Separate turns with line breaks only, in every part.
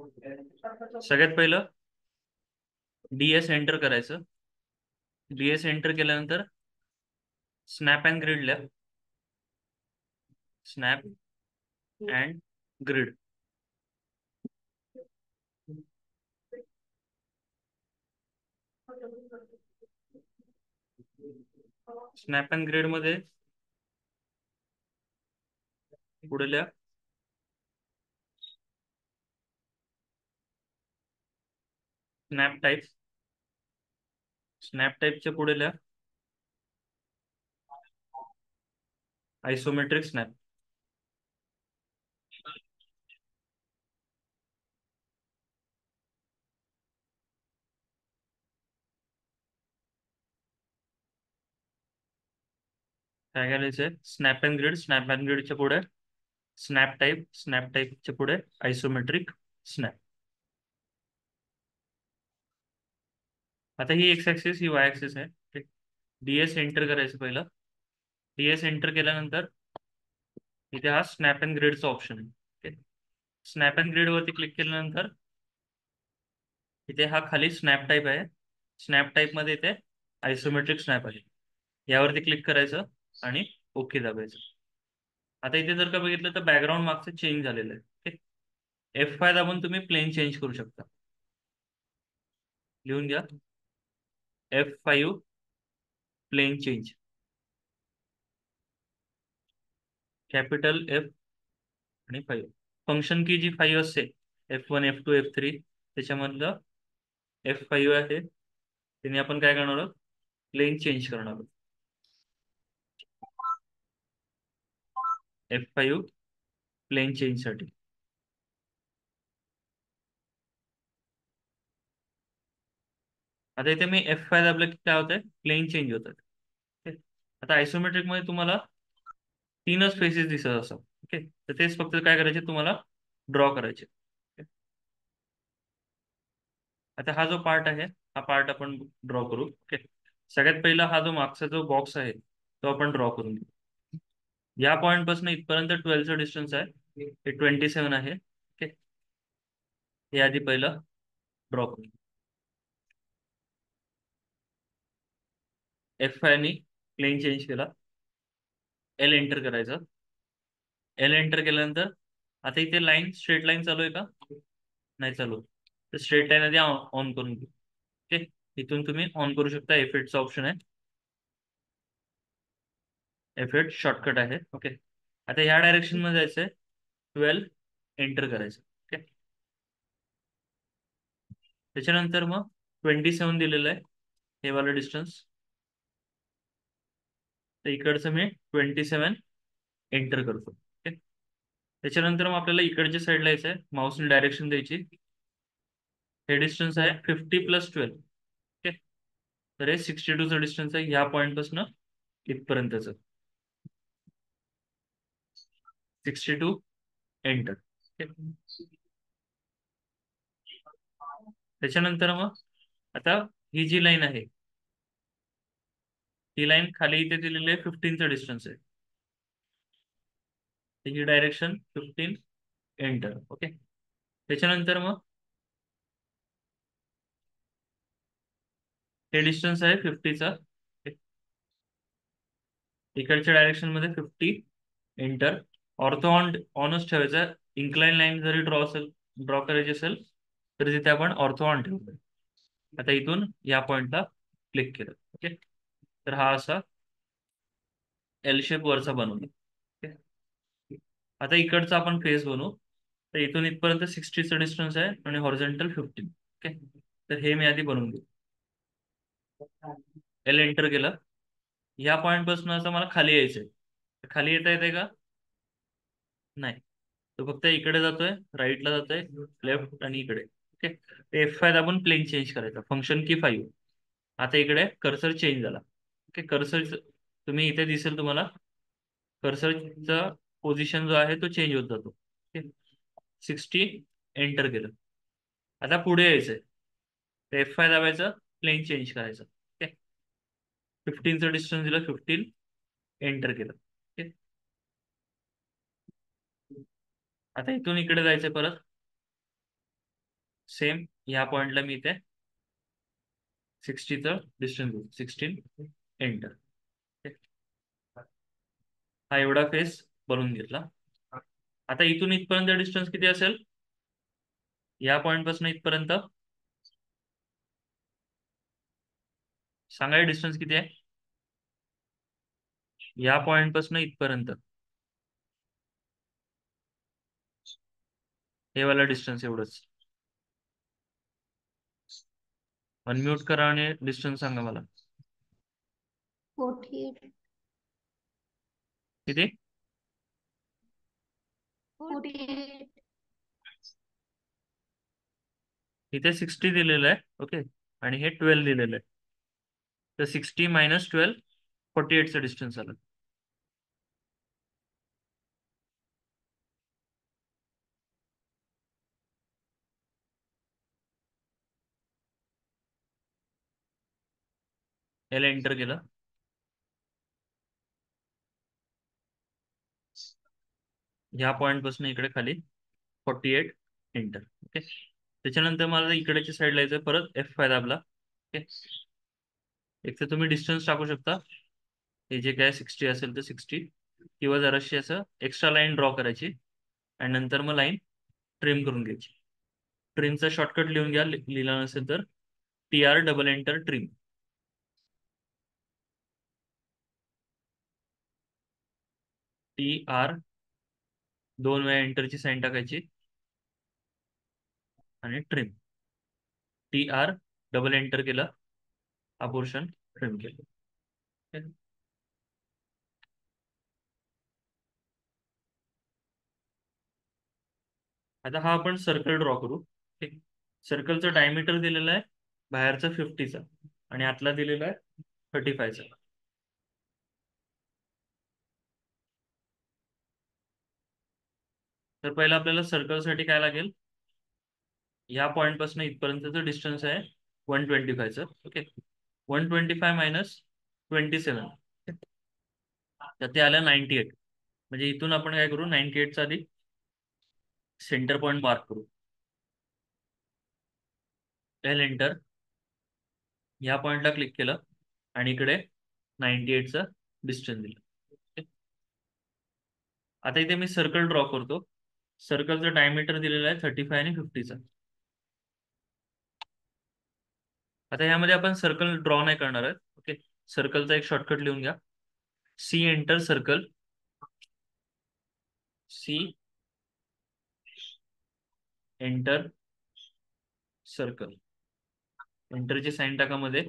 सगळ्यात पहिलं DS enter करायचं. DS एंटर केल्यानंतर स्नॅप अँड ग्रिड लिहा. Snap and grid. Snap and grid मध्ये पुढे लिहा स्नॅप टाईप. स्नॅप टाईपच्या पुढे लिहा आयसोमेट्रिक स्नॅप. काय करायचंय? Snap and grid. Snap and ग्रिडच्या पुढे स्नॅप टाईप. स्नॅप टाईपच्या पुढे आयसोमेट्रिक स्नॅप. आता ही एक्स ऍक्सिस, ही वाय ऍक्सिस आहे. DS एंटर करायचं पहिलं. DS एंटर केल्यानंतर इथे हा स्नॅप अँड ग्रिडचा ऑप्शन आहे. स्नॅप अँड ग्रिड वरती क्लिक केल्यानंतर इथे हा खाली स्नॅप टाईप आहे. स्नॅप टाईप मध्ये इथे आयसोमेट्रिक स्नॅप आहे. यावरती क्लिक करायचं आणि ओके दाबायचं. आता इथे जर का बघितलं तर बॅकग्राऊंड मागचं चेंज झालेलं आहे. F5 दाबून तुम्ही प्लेन चेंज करू शकता. लिहून घ्या F5 plain change. Capital F आणि 5. फंक्शन की जी 5 असते, F1 F2 F3, त्याच्यामधलं F5 आहे. त्याने आपण काय करणार आहोत? प्लेन चेंज करणार आहोत. F5 प्लेन चेंज साठी. आता इथे मी F5 दाबलं की काय होतंय? प्लेन चेंज होतात. ठीक. आता आयसोमेट्रिक मध्ये तुम्हाला 3च फेसेस दिसत असं. ओके, तर तेच फक्त काय करायचे तुम्हाला? ड्रॉ करायचे. Okay. आता हा जो पार्ट आहे, हा पार्ट आपण ड्रॉ करू. ओके, सगळ्यात पहिला हा जो मागचा जो बॉक्स आहे तो आपण ड्रॉ करून घेऊ. या पॉईंट पासून इथपर्यंत 12चं डिस्टन्स आहे. हे 27 आहे. ओके, हे आधी पहिलं ड्रॉ करू. F5 ने प्लेन चेंज केला. L एंटर करायचं. L एंटर केल्यानंतर आता इथे लाईन, स्ट्रेट लाईन चालू आहे का? नाही चालू. तर स्ट्रेट लाईन आधी ऑन करून घेऊ. ओके, इथून तुम्ही ऑन करू शकता. F8चा ऑप्शन आहे. F8 शॉर्टकट आहे. ओके, आता ह्या डायरेक्शन मध्ये जायचंय. 12 एंटर करायचं. ओके, त्याच्यानंतर मग 27 दिलेलं आहे हे वाला डिस्टन्स. तर इकडचं मी 27 एंटर करतो. ओके, त्याच्यानंतर मग आपल्याला इकडच्या साईडला यायचं आहे. माऊसने डायरेक्शन द्यायची. हे डिस्टन्स आहे 50 + 12. ओके, तर हे 62चं डिस्टन्स आहे ह्या पॉईंट पासून इथपर्यंतचं. 62 एंटर. त्याच्यानंतर मग आता ही जी लाईन आहे, ही लाईन खाली इथे दिलेली आहे 15चं डिस्टन्स आहे. ही डायरेक्शन 15 एंटर. ओके, त्याच्यानंतर मग हे डिस्टन्स आहे 50चा. इकडच्या डायरेक्शन मध्ये 50 एंटर. ऑर्थो ऑन ऑनच ठेवायचं. इन्क्लाइन लाईन जरी ड्रॉ करायची असेल तरी तिथे आपण ऑर्थो ऑन ठेवतो. आता इथून या पॉइंटला क्लिक केलं. ओके, तर हा असा L शेप वरचा बनवला. ओके, आता इकडचा आपण फेस बनवू. तर इथून इथपर्यंत 60चं डिस्टन्स आहे आणि हॉरिझॉन्टल 15. ओके, तर हे मी आधी बनवून घेऊ. L एंटर केलं. या पॉइंट पासून असं मला खाली यायचंय. खाली येता येते का? नाही. तो फक्त इकडे जातोय, राईटला जातोय, लेफ्ट आणि इकडे. ओके, F5 दाबून प्लेन चेंज करायचा. फंक्शन की 5. आता इकडे कर्सर चेंज झाला. ओके, कर्सर तुम्ही इथे दिसेल तुम्हाला कर्सरचा पोझिशन जो आहे तो चेंज होत जातो. ओके, 60 एंटर केलं. आता पुढे यायचंय. F5 दाबायचं, प्लेन चेंज करायचं. ओके, 15चं डिस्टन्स दिलं. 15 एंटर केलं. ओके, आता इथून इकडे जायचंय परत. सेम या पॉइंटला मी इथे 60चं डिस्टन्स देऊ, 16 एंटर. हा एवढा फेस बनवून घेतला. आता इथून इथपर्यंत डिस्टन्स किती असेल? या पॉइंट पासून इथपर्यंत सांगा, डिस्टन्स किती आहे या पॉइंट पासून इथपर्यंत? हे वाला डिस्टन्स एवढंच. अनम्यूट करा आणि डिस्टन्स सांगा मला
48.
किती.
48.
इथे 60 दिलेलं आहे. ओके, आणि हे 12 दिलेलं आहे. तर 60 मायनस 12 48चं डिस्टन्स आलं. याला एंटर केलं. ह्या पॉइंट पासून इकडे खाली 48 एंटर. ओके, त्याच्यानंतर मला इकडेच्या साईडला यायचं, परत F5 दाबला. ओके, एक तर तुम्ही डिस्टन्स टाकू शकता, हे जे काय 60 असेल तर 60, किंवा जराशी असं एक्स्ट्रा लाईन ड्रॉ करायची आणि नंतर मग लाईन ट्रिम करून घ्यायची. ट्रिमचा शॉर्टकट लिहून घ्या, लिहिला नसेल तर TR double enter trim. TR 2 वेळा एंटरची साईन टाकायची आणि ट्रिम. TR डबल एंटर केलं, हा पोर्शन ट्रिम केलं. Okay. आता हा आपण सर्कल ड्रॉ करू. ठीक, सर्कलचं डायमीटर दिलेलं आहे बाहेरचा 50चा आणि आतला दिलेला आहे 35चा. तर पहिलं आपल्याला सर्कलसाठी काय लागेल, या पॉइंट पासून इथपर्यंतचं डिस्टन्स आहे 125चं. ओके, 125 मायनस 27, तर ते आलं 98. म्हणजे इथून आपण काय करू, 98चा आधी सेंटर पॉइंट मार्क करू. एंटर, या पॉइंटला क्लिक केलं आणि इकडे 98चं डिस्टन्स दिलं. Okay. आता इथे मी सर्कल ड्रॉ करतो. सर्कलचं डायमीटर दिलेलं आहे 35 आणि 50चा. आता ह्यामध्ये आपण सर्कल ड्रॉ नाही करणार आहे. ओके, सर्कलचा एक शॉर्टकट लिहून घ्या, C enter circle. C enter circle, एंटरची साईन टाका मध्ये.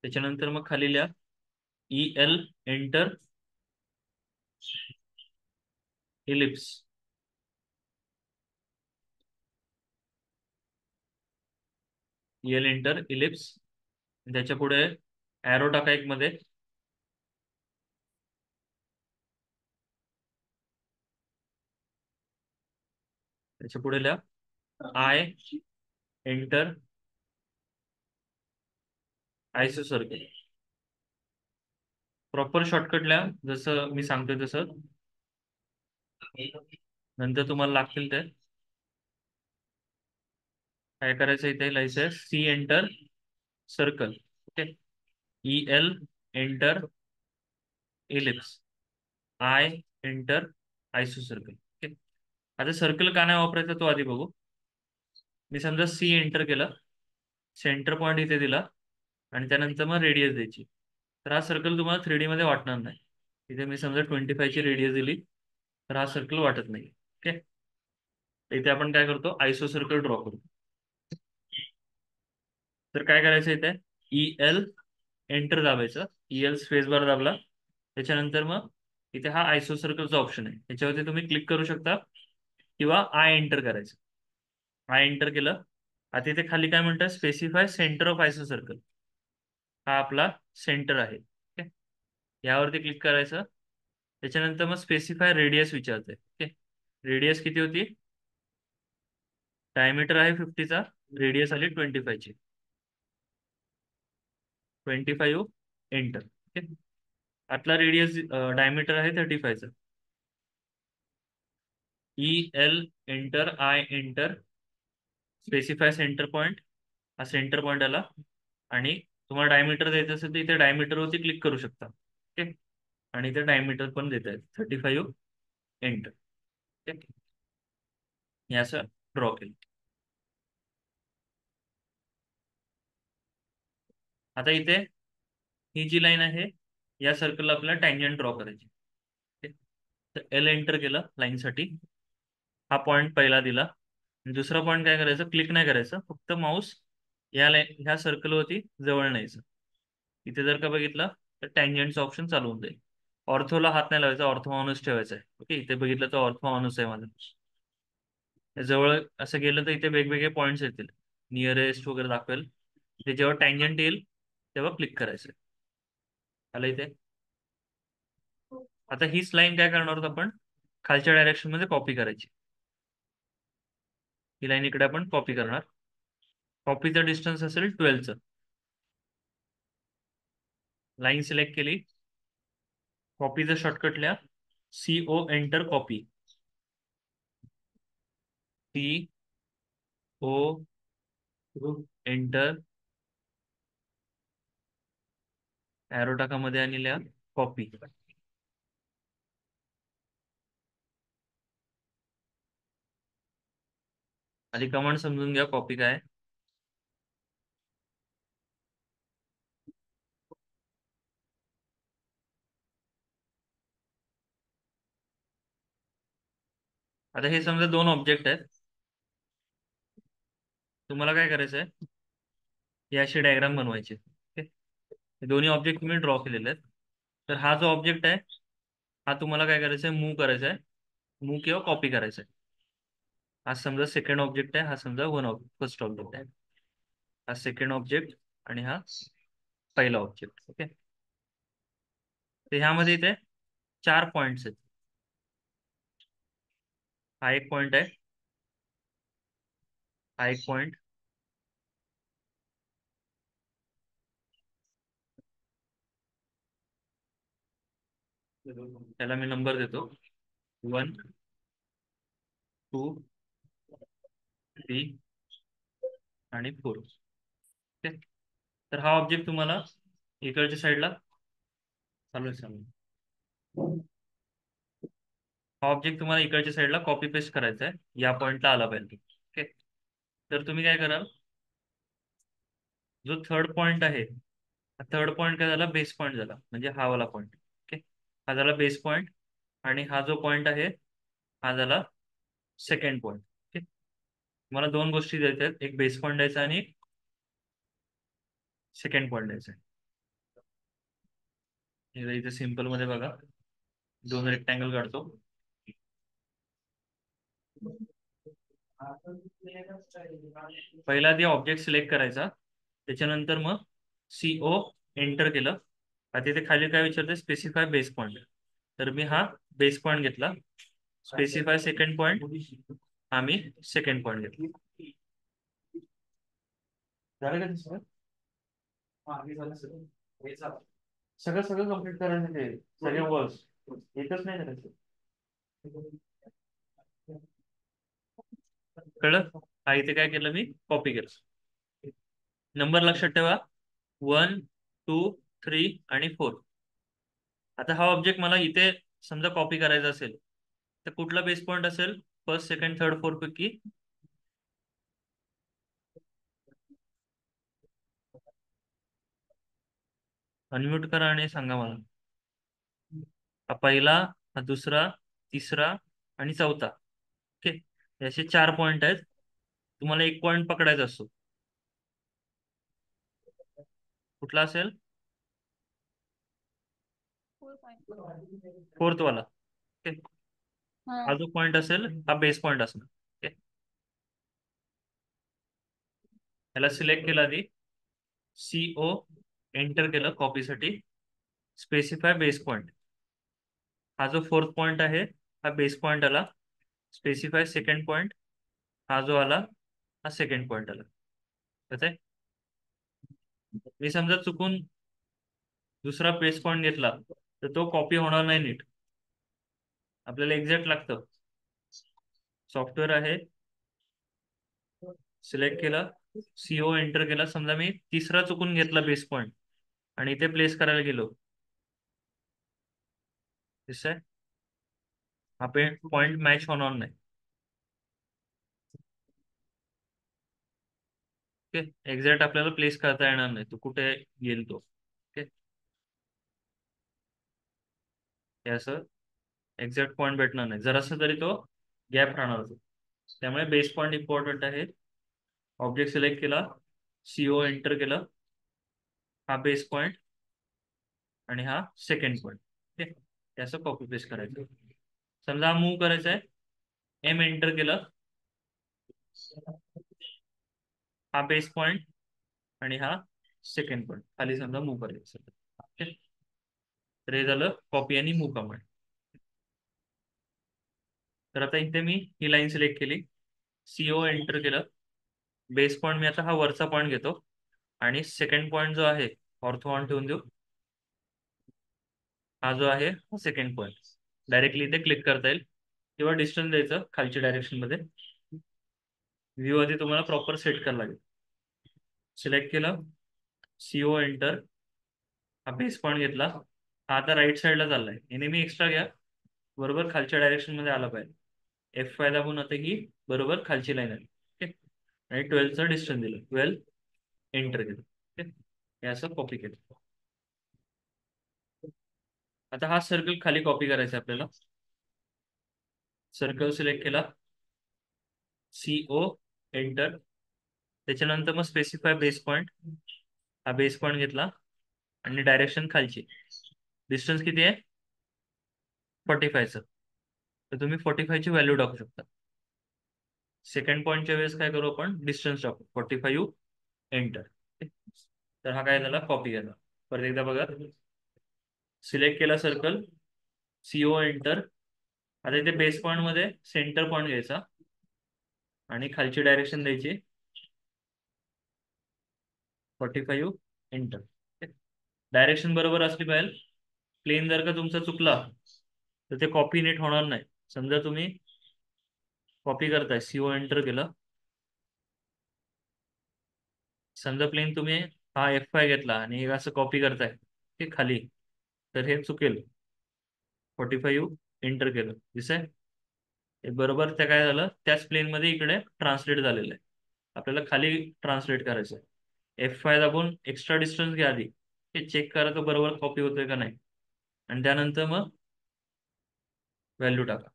त्याच्यानंतर मग खाली लिहा EL enter ellipse. EL enter ellipse, त्याच्या पुढे ॲरो टाका एक मध्ये. त्याच्या पुढे लिहा I enter iso circle. Proper shortcut लिहा, जसं मी सांगतोय तसं, नंतर तुम्हाला लागतील ते. काय करायचं, इथे लिहायचं C enter circle. Okay, EL enter ellipse, I enter iso circle. Okay, आता सर्कल का नाही वापरायचा तो आधी बघू. मी समजा सी एंटर केलं, सेंटर पॉईंट इथे दिला आणि त्यानंतर मग रेडियस द्यायची. तर हा सर्कल तुम्हाला 3D मध्ये वाटणार नाही. इथे मी समजा 25ची रेडियस दिली तर हा सर्कल वाटत नाही. ओके, इथे आपण काय करतो, आयसो सर्कल ड्रॉ करतो. तर काय करायचं, इथे EL एंटर दाबायचं, EL स्पेस बार दाबला. त्याच्यानंतर मग इथे हा आयसो सर्कलचा ऑप्शन आहे, याच्यावरती तुम्ही क्लिक करू शकता किंवा आय एंटर करायचं. आय एंटर केलं. आता इथे खाली काय म्हणतात, स्पेसिफाय सेंटर ऑफ आयसो सर्कल. हा आपला सेंटर आहे. ओके, यावरती क्लिक करायचं. त्याच्यानंतर मग स्पेसिफाय रेडियस विचारते. ओके, रेडियस किती होती, डायमीटर आहे 50चा, रेडियस आली 25ची. 25 एंटर. ओके, आतला रेडियस डायमीटर आहे 35चा. EL enter, I enter, specify centre point, हा सेंटर पॉईंट आला. आणि तुम्हाला डायमीटर द्यायचं असेल तर इथे डायमीटरवरती क्लिक करू शकता. ओके. आणि इथे डायमीटर पण देत आहेत 35 एंटर. ओके. हे असं ड्रॉ केलं. आता इथे ही जी लाईन आहे या सर्कलला आपल्याला टँजंट ड्रॉ करायची. ओके. तर L एंटर केलं लाईनसाठी, हा पॉईंट पहिला दिला. दुसरा पॉईंट काय करायचं, क्लिक नाही करायचं, फक्त माऊस या लाईन ह्या सर्कलवरती जवळ न्यायचं. इथे जर का बघितलं तर टँजंटचं ऑप्शन चालू होऊन जाईल. ऑर्थोला हात नाही लावायचा, ऑर्थो माणूस ठेवायचा आहे. ओके. इथे बघितलं तर ऑर्थो माणूस आहे माझा. जवळ असं गेलं तर इथे वेगवेगळे पॉईंट्स येतील, नियरेस्ट वगैरे दाखवेल. ते जेव्हा टँजंट येईल तेव्हा क्लिक करायचं. आलं इथे. आता हीच लाईन काय करणार आहोत आपण, खालच्या डायरेक्शन मध्ये कॉपी करायची. ही लाईन इकडे आपण कॉपी करणार. कॉपीचं डिस्टन्स असेल 12चं. लाईन सिलेक्ट केली, कॉपीचं शॉर्टकट लिहा, CO enter copy, CO enter, arrow टाका मध्ये आणि लिहा कॉपी. आधी कमांड समजून घ्या कॉपी काय आहे. आता हे समजा दोन ऑब्जेक्ट आहेत. तुम्हाला काय करायचं आहे, ही अशी डायग्राम बनवायची. ओके. हे दोन्ही ऑब्जेक्ट तुम्ही ड्रॉ केलेले आहेत. तर हा जो ऑब्जेक्ट आहे हा तुम्हाला काय करायचा आहे, मूव्ह करायचा आहे. मूव्ह किंवा कॉपी करायचा आहे. हा समजा सेकंड ऑब्जेक्ट आहे, हा समजा फर्स्ट ऑब्जेक्ट आहे. हा सेकंड ऑब्जेक्ट आणि हा पहिला ऑब्जेक्ट. ओके. तर ह्यामध्ये इथे 4 पॉइंट्स आहेत. हा एक पॉइंट आहे, हा एक पॉइंट, त्याला मी नंबर देतो 1, 2, 3 आणि 4. ओके. तर हा ऑब्जेक्ट तुम्हाला इकडच्या साईडला चालू आहे. हा ऑब्जेक्ट तुम्हाला इकडच्या साईडला कॉपी पेस्ट करायचा आहे, या पॉईंटला आला पाहिजे. ओके. तर तुम्ही काय कराल, जो थर्ड पॉईंट आहे, थर्ड पॉईंट काय झाला, बेस पॉईंट झाला, म्हणजे हा वाला पॉईंट. ओके. हा झाला बेस पॉईंट. आणि हा जो पॉईंट आहे हा झाला सेकंड पॉईंट. ओके. तुम्हाला दोन गोष्टी द्यायच्या आहेत, एक बेस पॉईंट द्यायचा आणि एक सेकंड पॉईंट द्यायचा आहे. इथे सिंपल मध्ये बघा, दोन रेक्टँगल काढतो. पहिला आधी ऑब्जेक्ट सिलेक्ट करायचा, त्याच्यानंतर मग CO एंटर केलं. आता इथे खाली काय विचारते, स्पेसिफाय बेस पॉईंट. तर मी हा बेस पॉईंट घेतला. स्पेसिफाय सेकंड पॉईंट, हा मी सेकंड पॉईंट घेतला. झालं का दिसलं? सगळं सगळं कम्प्लीट करायचं, ते सगळे वर्स एकच नाही करायचं. कळलं? हा इथे काय केलं, मी कॉपी केलं. नंबर लक्षात ठेवा, 1, 2, 3 आणि 4. आता हा ऑब्जेक्ट मला इथे समजा कॉपी करायचा असेल तर कुठला बेस पॉईंट असेल, फर्स्ट सेकंड थर्ड फोर्थ पैकी? अनम्यूट करा आणि सांगा मला. हा पहिला, हा दुसरा, तिसरा आणि चौथा. ओके. याचे 4 पॉईंट आहेत. तुम्हाला एक पॉईंट पकडायचा असतो, कुठला असेल, फोर्थ वाला. ओके. हा जो पॉईंट असेल हा बेस पॉईंट असणार. ओके. याला सिलेक्ट केला आधी, CO एंटर केलं कॉपीसाठी, स्पेसिफाय बेस पॉईंट. हा जो फोर्थ पॉईंट आहे हा बेस पॉईंट आला. स्पेसिफाय सेकंड पॉईंट, हा जो आला हा सेकंड पॉईंट आला. कसं आहे, मी समजा चुकून दुसरा बेस पॉईंट घेतला तर तो कॉपी होणार नाही नीट, आपल्याला एक्झॅक्ट लागतं. सॉफ्टवेअर आहे, सिलेक्ट केला, सीओ एंटर केला. समजा मी तिसरा चुकून घेतला बेस पॉईंट आणि इथे प्लेस करायला गेलो, दिसतंय हा पॉईंट मॅच होणार नाही. ओके, एक्झॅक्ट आपल्याला प्लेस करता येणार नाही, तो कुठे येईल तो. ओके, हे असं एक्झॅक्ट पॉईंट भेटणार नाही, जरासं तरी तो गॅप राहणार तो. त्यामुळे बेस पॉईंट इम्पॉर्टंट आहे. ऑब्जेक्ट सिलेक्ट केला, सीओ एंटर केलं, हा बेस पॉईंट आणि हा सेकंड पॉईंट. ओके, हे असं कॉपी पेस्ट करायचं. समजा हा मूव्ह करायचा आहे, एम एंटर केलं, हा बेस पॉईंट आणि हा सेकंड पॉईंट खाली समजा मूव्ह करायचं. ओके, तर हे झालं कॉपी आणि मूव्ह कमांड. तर आता इथे मी ही लाईन सिलेक्ट केली, सीओ एंटर केलं, बेस पॉईंट मी आता हा वरचा पॉईंट घेतो आणि सेकंड पॉईंट जो आहे ऑर्थो ऑन ठेवून देऊ. हा जो आहे हा सेकंड पॉईंट डायरेक्टली इथे क्लिक करता येईल किंवा डिस्टन्स द्यायचं खालच्या डायरेक्शन मध्ये. व्ह्यू आधी तुम्हाला प्रॉपर सेट करायला लागेल. सिलेक्ट केलं, सीओ एंटर, हा बेस पॉईंट घेतला, हा आता राईट साईडला चाललाय, हे नेहमी एक्स्ट्रा घ्या, बरोबर खालच्या डायरेक्शन मध्ये आला पाहिजे. F5 दाबून आता ही बरोबर खालची लाईन आली. ओके, आणि 12चं डिस्टन्स दिलं, 12 एंटर केलं. ओके, हे असं कॉपी केलं. आता हा सर्कल खाली कॉपी करायचा आपल्याला. सर्कल सिलेक्ट केला, सीओ एंटर, त्याच्यानंतर मग स्पेसिफाय बेस पॉईंट, हा बेस पॉईंट घेतला आणि डायरेक्शन खालची. डिस्टन्स किती आहे? 45चं. तर तुम्ही 45ची व्हॅल्यू टाकू शकता. सेकंड पॉईंटच्या वेळेस काय करू आपण, डिस्टन्स टाकू 45 एंटर. तर हा काय झाला, कॉपी झाला. परत एकदा बघा, सिलेक्ट केला सर्कल, सीओ एंटर, आता इथे बेस पॉईंट मध्ये सेंटर पॉईंट घ्यायचा आणि खालची डायरेक्शन द्यायची 45 एंटर. डायरेक्शन बरोबर असली पाहिजे. प्लेन जर का तुमचा चुकला तर ते कॉपी नीट होणार नाही. समजा तुम्ही कॉपी करताय, सीओ एंटर केलं, समजा प्लेन तुम्ही हा F5 घेतला आणि हे असं कॉपी करताय ते खाली, तर हे चुकेल. 45 एंटर केलं, दिसतंय हे बरोबर. त्या काय झालं, त्याच प्लेन मध्ये इकडे ट्रान्सलेट झालेलं आहे. आपल्याला खाली ट्रान्सलेट करायचं आहे. F5 दाबून एक्स्ट्रा डिस्टन्स घ्या आधी, हे चेक करा तो बरोबर कॉपी होतोय का नाही, आणि त्यानंतर मग व्हॅल्यू टाका.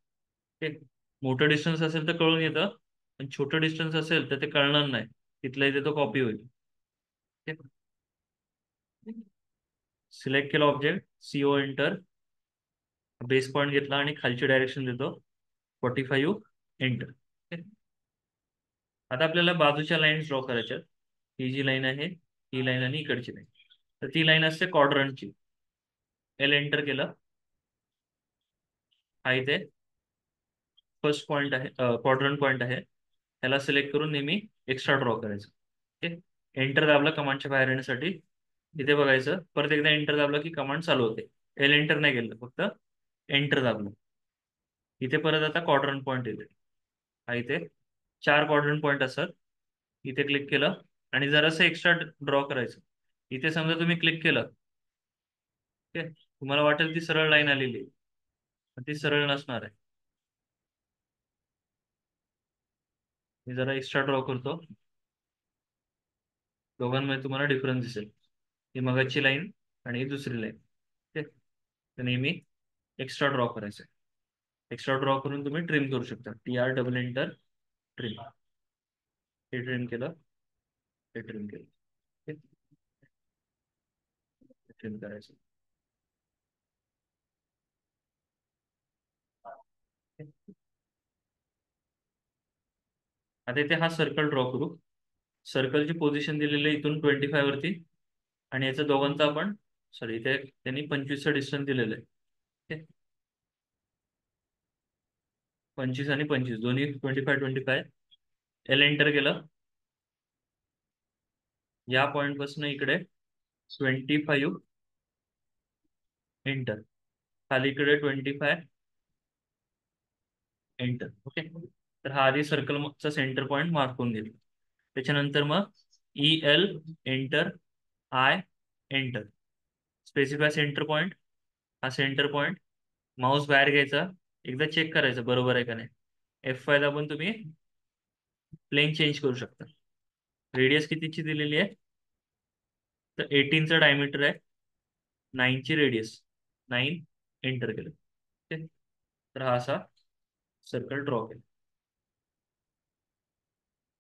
ठीक, मोठं डिस्टन्स असेल तर कळून येतं, पण छोटं डिस्टन्स असेल तर ते कळणार नाही, तिथल्या इथे तो कॉपी होईल. ठीक, सिलेक्ट केला object, CO enter, base point घेतला आणि खालची डायरेक्शन देतो 45 एंटर. आता आपल्याला बाजूच्या लाईन्स ड्रॉ करायच्या. ही जी लाईन आहे, ही लाईन आणि इकडची लाईन, तर ती लाईन असते क्वाड्रंटची. एल एंटर केलं, हा इथे फर्स्ट पॉईंट आहे, क्वाड्रंट पॉईंट आहे, त्याला सिलेक्ट करून नेहमी एक्स्ट्रा ड्रॉ करायचं. ओके, एंटर दाबला कमांडच्या बाहेर येण्यासाठी, इथे बघायचं, परत एकदा एंटर दाबला की कमांड चालू होते. एल एंटर नाही केलं, फक्त एंटर दाबलं. इथे परत आता क्वाड्रंट पॉईंट येते, हा इथे 4 क्वाड्रंट पॉईंट असतात. इथे क्लिक केलं आणि जरासं एक्स्ट्रा ड्रॉ करायचं. इथे समजा तुम्ही क्लिक केलं, ओके, तुम्हाला वाटेल ती सरळ लाईन आलेली आहे, पण ती सरळ नसणार आहे. मी जरा एक्स्ट्रा ड्रॉ करतो, दोघांमध्ये तुम्हाला डिफरन्स दिसेल. ही मगाची लाईन आणि ही दुसरी लाईन. ओके, तर नेहमी एक्स्ट्रा ड्रॉ करायचं. एक्स्ट्रा ड्रॉ करून तुम्ही ट्रिम करू शकता. TR double enter, trim. हे ट्रिम केलं, हे ट्रिम केलं. ट्रिम करायचं. आता इथे हा सर्कल ड्रॉ करू. सर्कलची पोझिशन दिलेली आहे इथून 25 वरती, आणि याचं दोघांचं आपण, सॉरी इथे त्यांनी 25चं डिस्टन्स दिलेलं आहे. ओके, 25 आणि 25 दोन्ही 25-25. एल एंटर केलं, या पॉईंट पासून इकडे 25 एंटर, खाली इकडे 25 एंटर. ओके, तर हा आधी सर्कलचा सेंटर पॉईंट मार्क करून घेतला. त्याच्यानंतर मग EL enter, I enter, specify centre point. हा सेंटर पॉईंट, माऊस बाहेर घ्यायचा, एकदा चेक करायचं बरोबर आहे का नाही. F5 दाबून तुम्ही प्लेन चेंज करू शकता. रेडियस कितीची दिलेली आहे, तर 18चा डायमीटर आहे, 9ची रेडियस, 9 एंटर केलं. ओके, तर हा असा सर्कल ड्रॉ केला.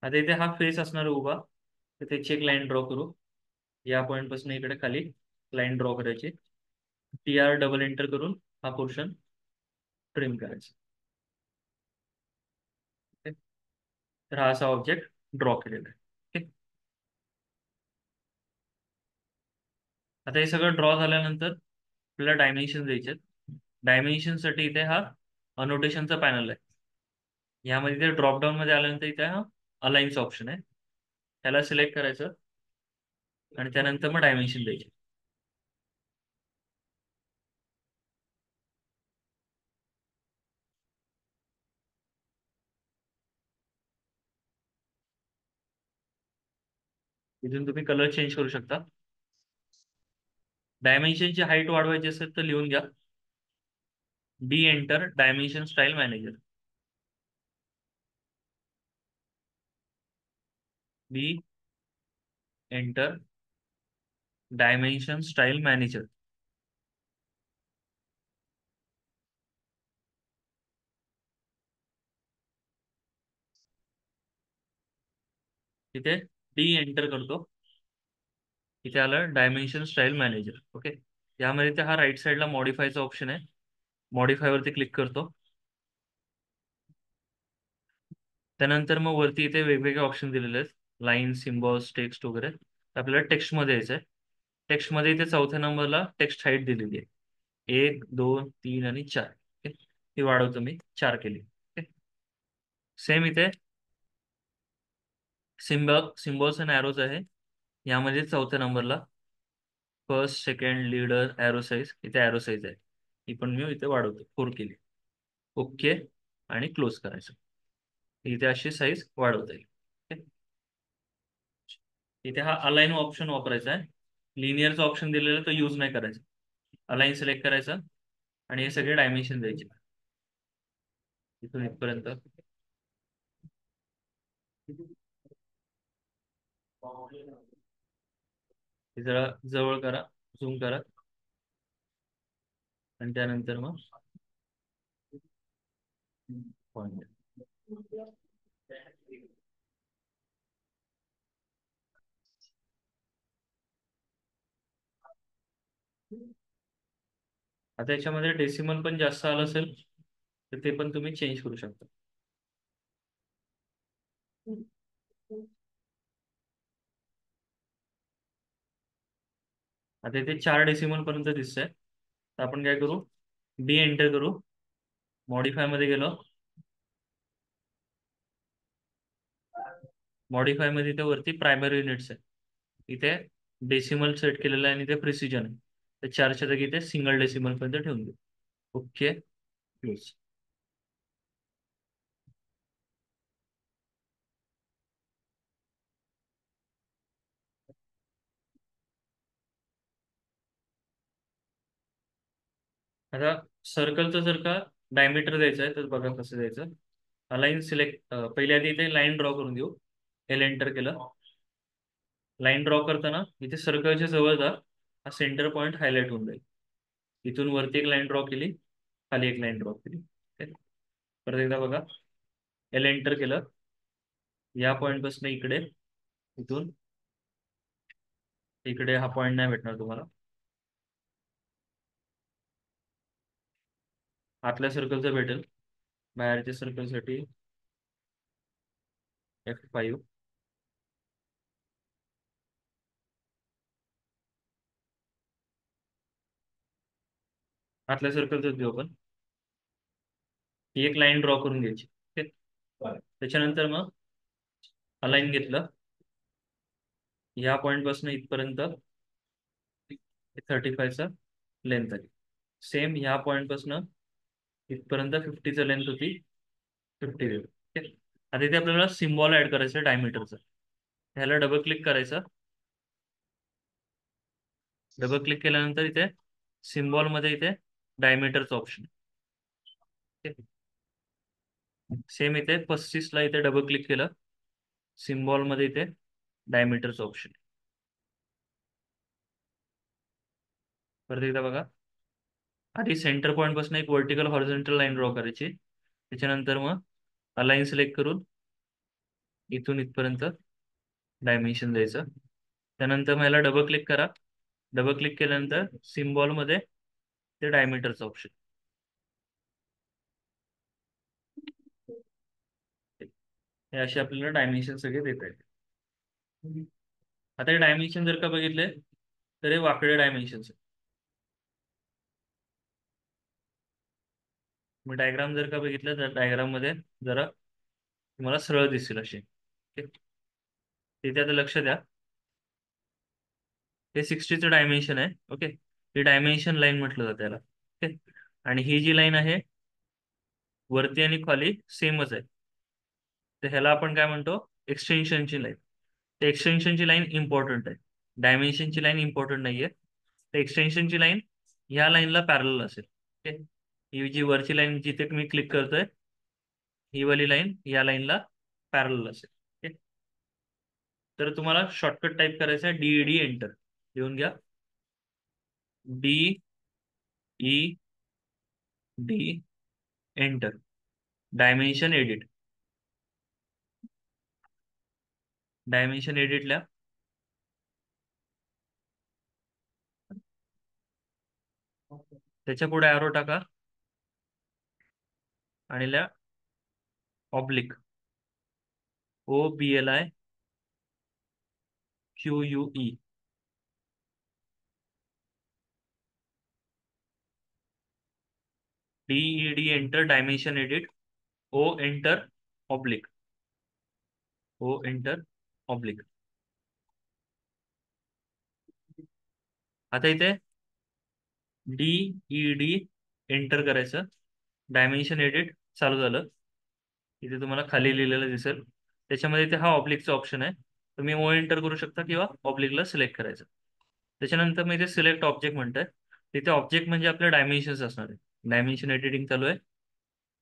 आता इथे हा फेस असणार आहे उभा, तर त्याची एक लाईन ड्रॉ करू. या पॉईंट पासून इकडे खाली लाईन ड्रॉ करायची. TR डबल एंटर करून हा पोर्शन ट्रिम करायचा. ओके, तर हा असा ऑब्जेक्ट ड्रॉ केलेला आहे. ओके, आता हे सगळं ड्रॉ झाल्यानंतर आपल्याला डायमेन्शन द्यायचे. डायमेन्शन साठी इथे हा अनोटेशनचा पॅनल आहे. यामध्ये ते ड्रॉपडाऊन मध्ये आल्यानंतर इथे हा अलाइन्स ऑप्शन आहे, त्याला सिलेक्ट करायचं आणि त्यानंतर मग डायमेन्शन द्यायचे. इथून तुम्ही कलर चेंज करू शकता. डायमेन्शनची हाईट वाढवायची असेल तर लिहून घ्या, D enter, dimension style manager. B enter, dimension style manager. तिथे D एंटर करतो, इथे आलं डायमेन्शन स्टाईल मॅनेजर. ओके, यामध्ये ते हा राईट साईडला मॉडीफायचा ऑप्शन आहे, मॉडीफाय वरती क्लिक करतो. त्यानंतर मग वरती इथे वेगवेगळे ऑप्शन दिलेले आहेत, लाईन, सिम्बॉल्स, टेक्स्ट वगैरे. तर आपल्याला टेक्स्ट मध्ये यायचं आहे. टेक्स्ट मध्ये इथे चौथ्या नंबरला टेक्स्ट हाईट दिलेली आहे, 1, 2, 3 आणि 4. ओके, ती वाढवतो मी, 4 केली. ओके, सेम इथे सिम्बॉल्स अँड ॲरोज आहे, यामध्ये चौथ्या नंबरला first, second, leader, arrow size, इथे ॲरो साईज आहे, ही पण मी इथे वाढवतो, 4 केली. ओके, आणि क्लोज करायचं. इथे अशी साईज वाढवता येईल. ओके, इथे हा अलाइन ऑप्शन वापरायचा आहे. लिनियरचा ऑप्शन दिलेला तो यूज नाही करायचा. अलाइन सिलेक्ट करायचा आणि हे सगळे डायमेन्शन द्यायचे इथून इथपर्यंत. हे जरा जवळ करा, झूम करा, आणि त्यानंतर मग पॉईंट. आता याच्यामध्ये डेसिमल पण जास्त आलं असेल तर ते पण तुम्ही चेंज करू शकता. आता इथे 4 डेसिमल पर्यंत दिसतंय, तर आपण काय करू, D एंटर करू, मॉडीफाय मध्ये गेलो. मॉडीफाय मध्ये इथे वरती प्रायमरी युनिट्स आहे, इथे डेसिमल सेट केलेलं आहे आणि इथे प्रिसिजन आहे. तर 4च्या जागी इथे सिंगल डेसिमल पर्यंत ठेवून देऊ. Okay, close. आता सर्कलचं जर का डायमीटर द्यायचं आहे तर बघा कसं द्यायचं. लाईन सिलेक्ट, पहिल्या आधी इथे लाईन ड्रॉ करून घेऊ. L एंटर केलं. लाईन ड्रॉ करताना इथे सर्कलच्या जवळ जा, हा सेंटर पॉईंट हायलाइट होऊन जाईल. इथून वरती एक लाईन ड्रॉ केली, खाली एक लाईन ड्रॉ केली. Okay? परत एकदा बघा, L एंटर केलं, या पॉईंट पासून इकडे, इथून इकडे हा पॉईंट नाही भेटणार तुम्हाला. आतल्या सर्कलचं भेटेल, बाहेरच्या सर्कलसाठी F5. आतल्या सर्कलचं देऊ आपण, ही एक लाईन ड्रॉ करून घ्यायची. ओके, त्याच्यानंतर मग अलाईन घेतलं, या पॉईंट पासून इथपर्यंत 35चा लेंथ आली. सेम ह्या पॉईंट पासून इथपर्यंत 50चा लेंथ होती, 50 देऊ. ठीक आहे. आता इथे आपल्याला सिम्बॉल ऍड करायचं आहे डायमीटरचं. ह्याला डबल क्लिक करायचं. डबल क्लिक केल्यानंतर इथे सिम्बॉल मध्ये इथे डायमीटरचं ऑप्शन. सेम इथे 35 ला इथे डबल क्लिक केलं. सिम्बॉल मध्ये इथे डायमीटरचं ऑप्शन. परत एकदा बघा. आधी सेंटर पॉईंट पासून एक व्हर्टिकल हॉरिझॉन्टल लाईन ड्रॉ करायची. त्याच्यानंतर मग अलाईन सिलेक्ट करून इथून इथपर्यंत डायमेन्शन द्यायचं. त्यानंतर मग याला डबल क्लिक करा. डबल क्लिक केल्यानंतर सिम्बॉल मध्ये ते डायमीटरचं ऑप्शन. हे असे आपल्याला डायमेन्शन सगळे देता येते. आता हे डायमेन्शन जर का बघितले तर हे वाकडे डायमेन्शन्स आहे. मी डायग्राम जर का बघितलं तर डायग्राम मध्ये जरा तुम्हाला सरळ दिसेल असे. तिथे आता लक्ष द्या. हे 60चं डायमेन्शन आहे. ओके. ही डायमेन्शन लाईन म्हटलं जातं त्याला. ओके. आणि ही जी लाईन आहे वरती आणि खाली सेमच आहे. तर ह्याला आपण काय म्हणतो, एक्सटेन्शनची लाईन. तर एक्सटेन्शनची लाईन इम्पॉर्टंट आहे. डायमेन्शनची लाईन इम्पॉर्टंट नाहीये. तर एक्सटेन्शनची लाईन ह्या लाईनला पॅरलल असेल. ओके. ही जी वरची लाईन जिथे मी क्लिक करतोय ही वाली लाईन या लाईनला पॅरलल असेल. ओके. तर तुम्हाला शॉर्टकट टाईप करायचं आहे DED एंटर. लिहून घ्या. DED enter. Dimension edit. Dimension एडिटला त्याच्या पुढे ॲरो टाका आणि ल्या oblique OBLIQUE. DED enter dimension edit. O enter oblique. O enter oblique. आता इथे DED एंटर करायचं. डायमेन्शन एडिट चालू झालं. इथे तुम्हाला खाली लिहिलेलं दिसेल. त्याच्यामध्ये इथे हा ऑब्लिकचा ऑप्शन आहे. तुम्ही ओ एंटर करू शकता किंवा ऑब्लिकला सिलेक्ट करायचं. त्याच्यानंतर मी इथे सिलेक्ट ऑब्जेक्ट म्हणतोय. तिथे ऑब्जेक्ट म्हणजे आपले डायमेन्शन्स असणार आहे. डायमेन्शन एडिटिंग चालू आहे.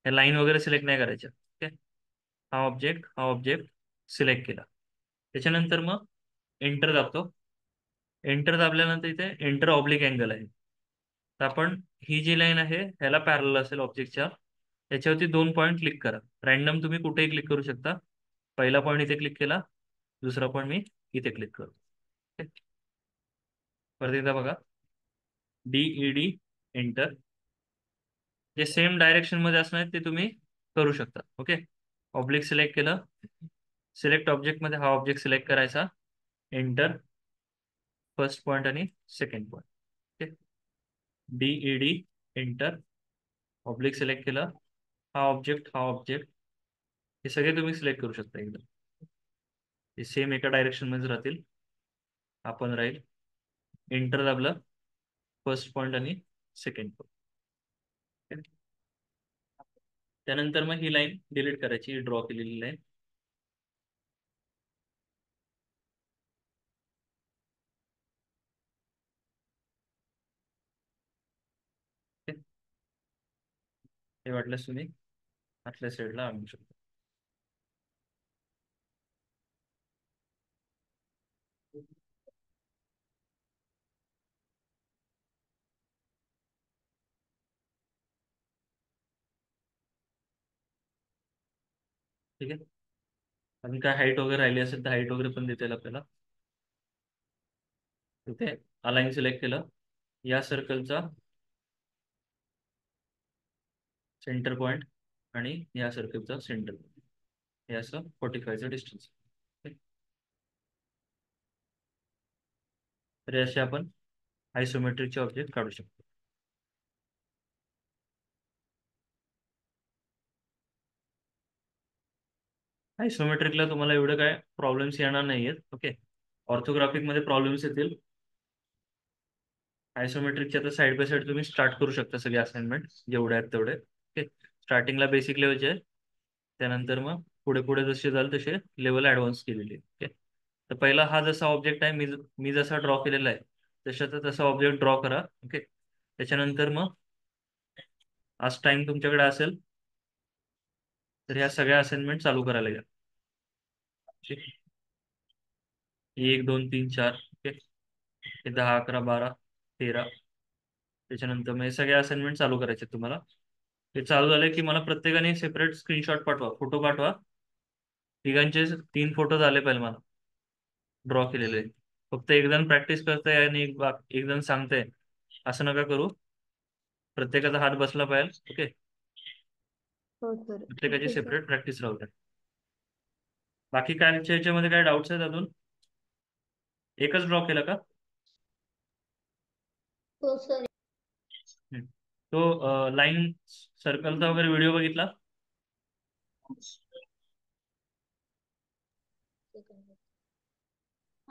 या लाईन वगैरे सिलेक्ट नाही करायच्या. ओके. हा ऑब्जेक्ट सिलेक्ट केला. त्याच्यानंतर मग एंटर दाबतो. एंटर दाबल्यानंतर इथे एंटर ऑब्लिक अँगल आहे. तर आपण ही जी लाईन आहे ह्याला पॅरल असेल ऑब्जेक्टच्या. त्याच्यावरती 2 पॉईंट क्लिक करा. रॅन्डम तुम्ही कुठेही क्लिक करू शकता. पहिला पॉईंट इथे क्लिक केला. दुसरा पॉईंट मी इथे क्लिक करतो. ओके. परत एकदा बघा. DED enter. जे सेम डायरेक्शन मध्ये असणार ते तुम्ही करू शकता. ओके. ऑब्जेक्ट सिलेक्ट केलं. सिलेक्ट ऑब्जेक्ट मध्ये हा ऑब्जेक्ट सिलेक्ट करायचा. एंटर. फर्स्ट पॉईंट आणि second point. Okay. DED enter. Object select केलं. हा ऑब्जेक्ट हे सगळे तुम्ही सिलेक्ट करू शकता एकदम. हे सेम एका डायरेक्शन मध्ये राहतील. आपण राहील. एंटर दाबलं. फर्स्ट पॉईंट आणि सेकंड पॉईंट. त्यानंतर मग ही लाईन डिलीट करायची, ड्रॉ केलेली लाईन. हे वाटल्यास तुम्ही आतल्या साईडला आणू शकता. ठीक आहे. आणि काय हाईट वगैरे राहिली असेल तर हाईट वगैरे पण देता येईल आपल्याला. तिथे अलाईन सिलेक्ट केलं. या सर्कलचा सेंटर पॉईंट आणि या सर्कलचा सेंटर पॉईंट हे असं 45चं डिस्टन्स. तर हे असे आपण आयसोमेट्रिकचे ऑब्जेक्ट काढू शकतो. आयसोमेट्रिकला तुम्हाला एवढं काय प्रॉब्लेम्स येणार नाहीयेत. ओके. ऑर्थोग्राफिक मध्ये प्रॉब्लेम्स येतील. आयसोमेट्रिकचे आता साईड बाय साईड तुम्ही स्टार्ट करू शकता सगळे असाइनमेंट जेवढे आहेत तेवढे. ओके. स्टार्टिंगला बेसिक लेवलचे आहे त्यानंतर मग पुढे पुढे जसे जाल तसे लेवल ऍडव्हान्स केलेली आहे. ओके. तर पहिला हा जसा ऑब्जेक्ट आहे, मी जसा ड्रॉ केलेला आहे तशाचा तसा ऑब्जेक्ट ड्रॉ करा. ओके. त्याच्यानंतर मग आज टाइम तुमच्याकडे असेल तर ह्या सगळ्या असाइनमेंट चालू करायला घ्या. ठीक. 1 2 3 4. ओके. हे 10 11 12 13. त्याच्यानंतर मग हे सगळे असाइनमेंट चालू करायचे तुम्हाला. हे चालू झाले की मला प्रत्येकाने सेपरेट स्क्रीनशॉट पाठवा, फोटो पाठवा. तिघांचे 3 फोटो झाले पाहिजे मला ड्रॉ केलेले. फक्त एक जण प्रॅक्टिस करताय आणि एक जण सांगताय असं नका करू. प्रत्येकाचा हात बसला पाहिजे. ओके.
हो सर, ठीक
प्रत्येकाची
आहे सर.
सेपरेट प्रॅक्टिस राहू द्या. बाकी काय याच्यामध्ये काय डाऊट्स आहेत अजून? एकच ड्रॉ केला का?
हो सर.
हम्म. तो लाईन सर्कलचा वगैरे व्हिडिओ बघितला?